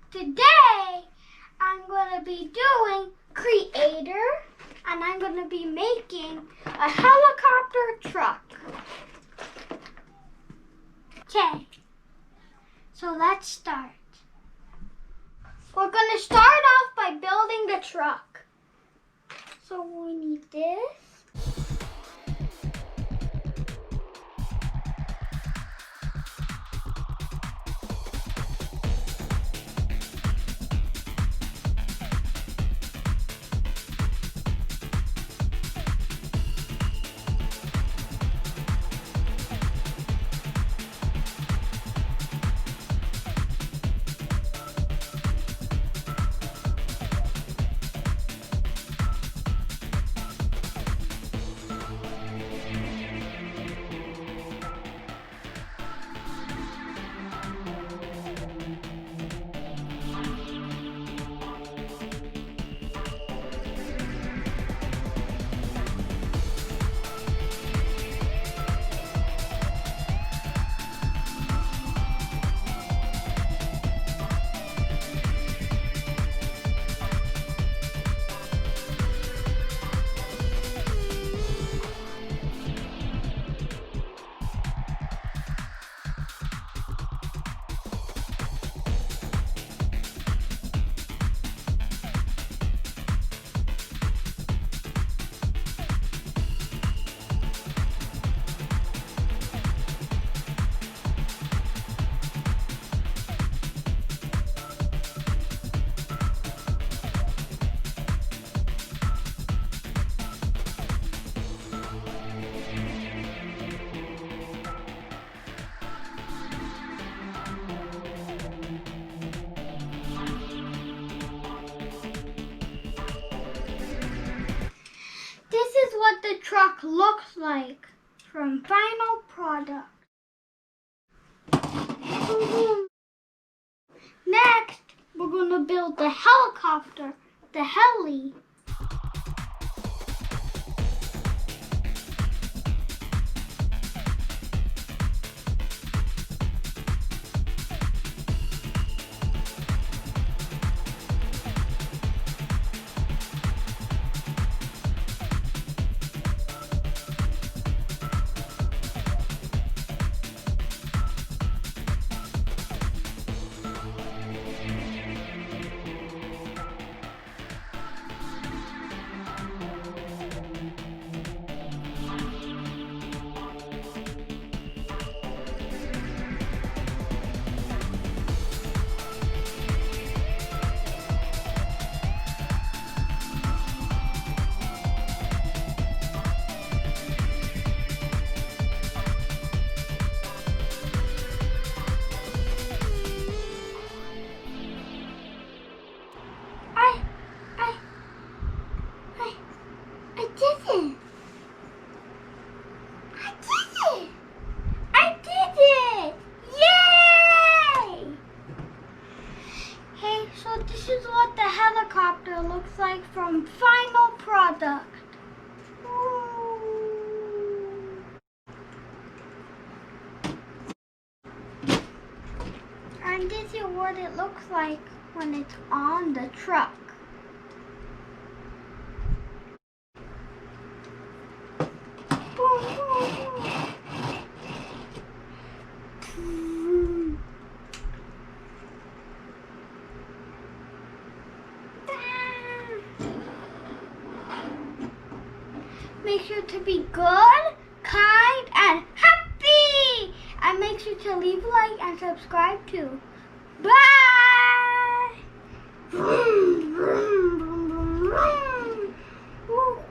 Today, I'm going to be doing Creator, and I'm going to be making a helicopter truck. Okay, so let's start. We're going to start off by building the truck. So we need this. This is what the truck looks like from final product. Next, we're going to build the helicopter, the heli. I did it! Yay! Hey, so this is what the helicopter looks like from final product. And this is what it looks like when it's on the truck. Make sure to be good, kind, and happy! And make sure to leave a like and subscribe too. Bye! Vroom, vroom, vroom, vroom, vroom.